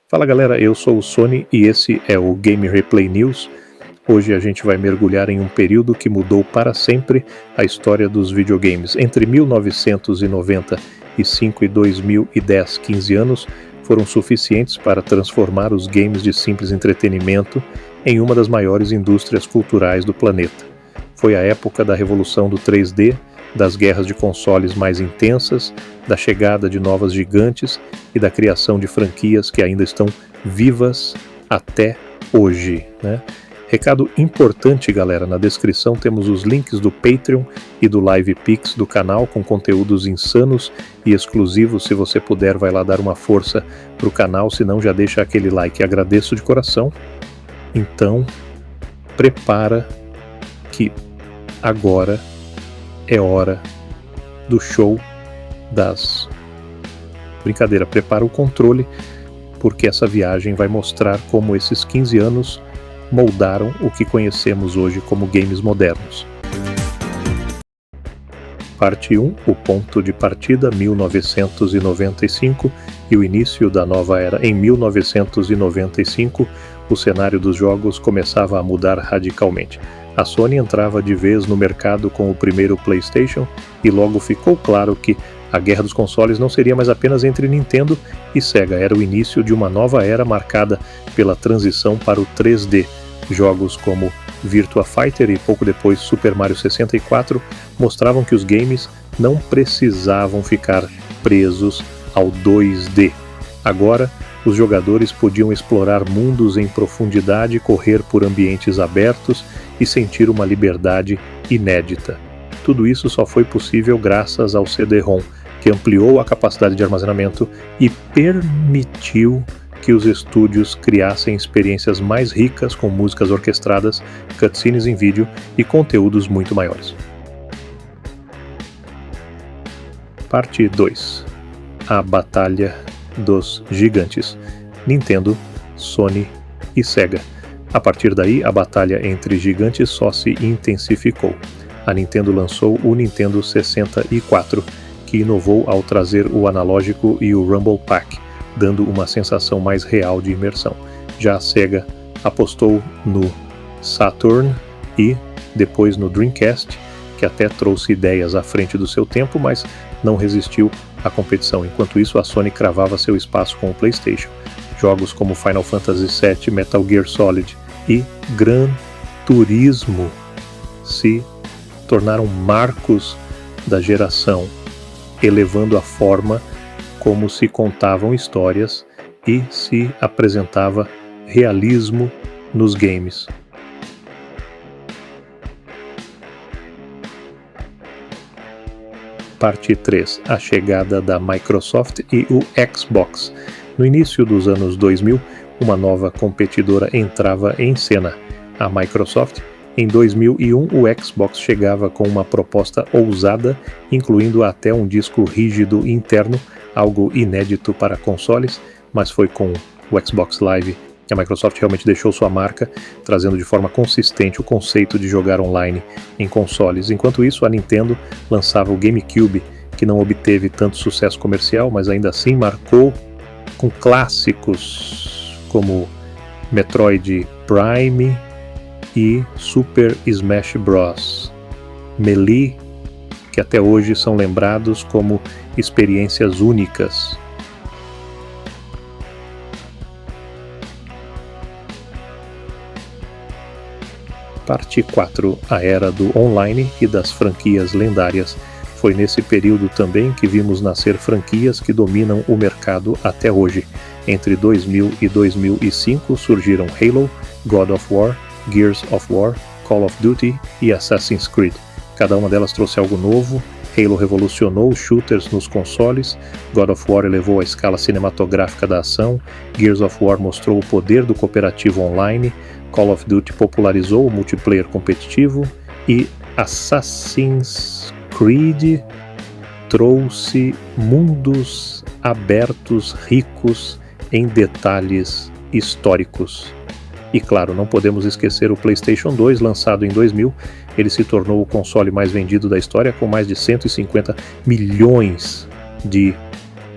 Fala galera, eu sou o Sony e esse é o Game Replay News. Hoje a gente vai mergulhar em um período que mudou para sempre a história dos videogames. Entre 1995 e 2010, 15 anos, foram suficientes para transformar os games de simples entretenimento em uma das maiores indústrias culturais do planeta. Foi a época da revolução do 3D, das guerras de consoles mais intensas, da chegada de novas gigantes e da criação de franquias que ainda estão vivas até hoje, né? Recado importante, galera, na descrição temos os links do Patreon e do LivePix do canal com conteúdos insanos e exclusivos. Se você puder, vai lá dar uma força pro canal, se não já deixa aquele like, agradeço de coração. Então, prepara que agora é hora do show das... Brincadeira, prepara o controle, porque essa viagem vai mostrar como esses 15 anos moldaram o que conhecemos hoje como games modernos. Parte 1, o ponto de partida, 1995 e o início da nova era. Em 1995, o cenário dos jogos começava a mudar radicalmente. A Sony entrava de vez no mercado com o primeiro PlayStation e logo ficou claro que a guerra dos consoles não seria mais apenas entre Nintendo e Sega, era o início de uma nova era marcada pela transição para o 3D. Jogos como Virtua Fighter e pouco depois Super Mario 64 mostravam que os games não precisavam ficar presos ao 2D. Agora, os jogadores podiam explorar mundos em profundidade, correr por ambientes abertos e sentir uma liberdade inédita. Tudo isso só foi possível graças ao CD-ROM, que ampliou a capacidade de armazenamento e permitiu que os estúdios criassem experiências mais ricas com músicas orquestradas, cutscenes em vídeo e conteúdos muito maiores. Parte 2. A Batalha dos Gigantes. Nintendo, Sony e Sega. A partir daí, a batalha entre gigantes só se intensificou. A Nintendo lançou o Nintendo 64, que inovou ao trazer o analógico e o Rumble Pack, dando uma sensação mais real de imersão. Já a Sega apostou no Saturn e depois no Dreamcast, que até trouxe ideias à frente do seu tempo, mas não resistiu à competição. Enquanto isso, a Sony cravava seu espaço com o PlayStation. Jogos como Final Fantasy VII, Metal Gear Solid e Gran Turismo se tornaram marcos da geração, elevando a forma como se contavam histórias e se apresentava realismo nos games. Parte 3. A chegada da Microsoft e o Xbox. No início dos anos 2000, uma nova competidora entrava em cena, a Microsoft. Em 2001, o Xbox chegava com uma proposta ousada, incluindo até um disco rígido interno, algo inédito para consoles, mas foi com o Xbox Live que a Microsoft realmente deixou sua marca, trazendo de forma consistente o conceito de jogar online em consoles. Enquanto isso, a Nintendo lançava o GameCube, que não obteve tanto sucesso comercial, mas ainda assim marcou com clássicos como Metroid Prime e Super Smash Bros. Melee, que até hoje são lembrados como experiências únicas. Parte 4. A era do online e das franquias lendárias. Foi nesse período também que vimos nascer franquias que dominam o mercado até hoje. Entre 2000 e 2005 surgiram Halo, God of War, Gears of War, Call of Duty e Assassin's Creed. Cada uma delas trouxe algo novo. Halo revolucionou os shooters nos consoles, God of War elevou a escala cinematográfica da ação, Gears of War mostrou o poder do cooperativo online, Call of Duty popularizou o multiplayer competitivo e Assassin's Creed trouxe mundos abertos ricos em detalhes históricos. E claro, não podemos esquecer o PlayStation 2, lançado em 2000. Ele se tornou o console mais vendido da história, com mais de 150 milhões de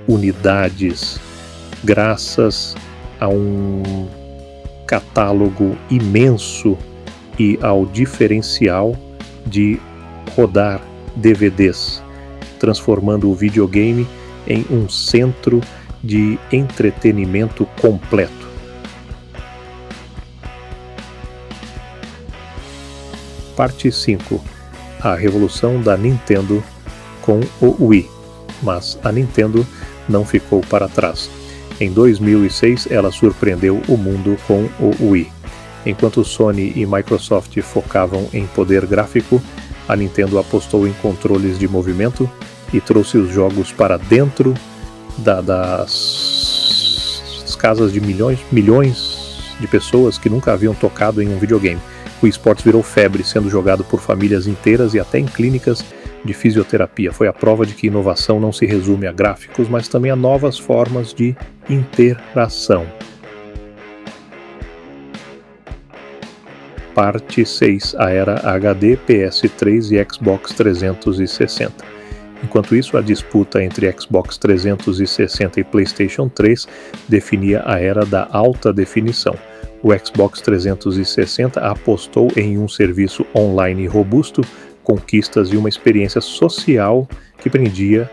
unidades, graças a um catálogo imenso e ao diferencial de rodar DVDs, transformando o videogame em um centro de entretenimento completo. Parte 5. A revolução da Nintendo com o Wii. Mas a Nintendo não ficou para trás. Em 2006, ela surpreendeu o mundo com o Wii. Enquanto Sony e Microsoft focavam em poder gráfico, a Nintendo apostou em controles de movimento e trouxe os jogos para dentro das casas de milhões de pessoas que nunca haviam tocado em um videogame. O esportes virou febre, sendo jogado por famílias inteiras e até em clínicas de fisioterapia. Foi a prova de que inovação não se resume a gráficos, mas também a novas formas de interação. Parte 6. A era HD, PS3 e Xbox 360. Enquanto isso, a disputa entre Xbox 360 e PlayStation 3 definia a era da alta definição. O Xbox 360 apostou em um serviço online robusto, conquistas e uma experiência social que prendia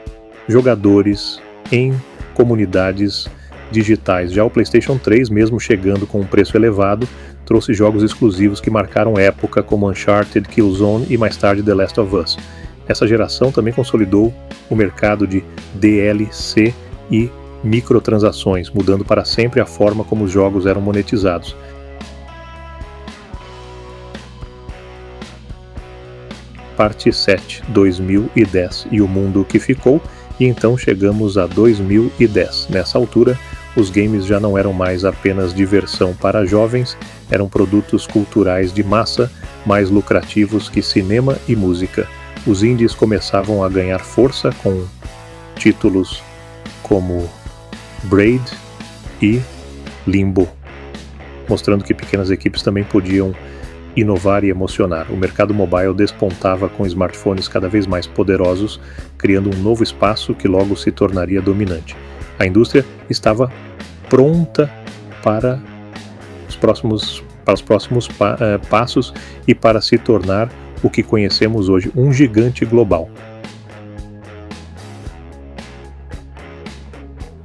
jogadores em comunidades digitais. Já o PlayStation 3, mesmo chegando com um preço elevado, trouxe jogos exclusivos que marcaram época, como Uncharted, Killzone e mais tarde The Last of Us. Essa geração também consolidou o mercado de DLC e microtransações, mudando para sempre a forma como os jogos eram monetizados. Parte 7, 2010 e o mundo que ficou, e então chegamos a 2010. Nessa altura, os games já não eram mais apenas diversão para jovens, eram produtos culturais de massa, mais lucrativos que cinema e música. Os indies começavam a ganhar força com títulos como Braid e Limbo, mostrando que pequenas equipes também podiam inovar e emocionar. O mercado mobile despontava com smartphones cada vez mais poderosos, criando um novo espaço que logo se tornaria dominante. A indústria estava pronta para os próximos passos e para se tornar o que conhecemos hoje, um gigante global.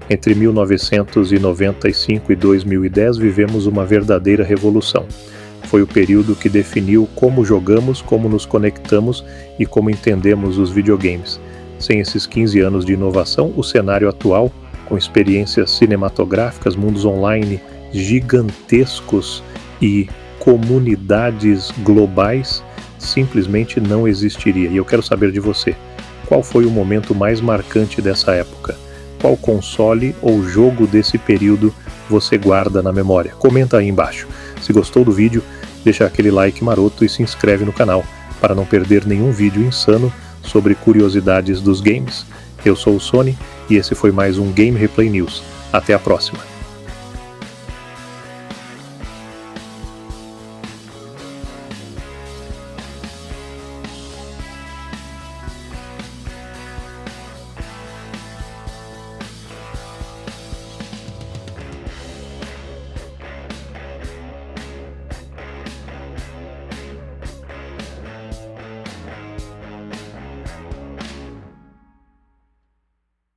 Entre 1995 e 2010 vivemos uma verdadeira revolução. Foi o período que definiu como jogamos, como nos conectamos e como entendemos os videogames. Sem esses 15 anos de inovação, o cenário atual, com experiências cinematográficas, mundos online gigantescos e comunidades globais, simplesmente não existiria. E eu quero saber de você, qual foi o momento mais marcante dessa época? Qual console ou jogo desse período você guarda na memória? Comenta aí embaixo. Se gostou do vídeo, deixa aquele like maroto e se inscreve no canal para não perder nenhum vídeo insano sobre curiosidades dos games. Eu sou o Sony e esse foi mais um Game Replay News. Até a próxima!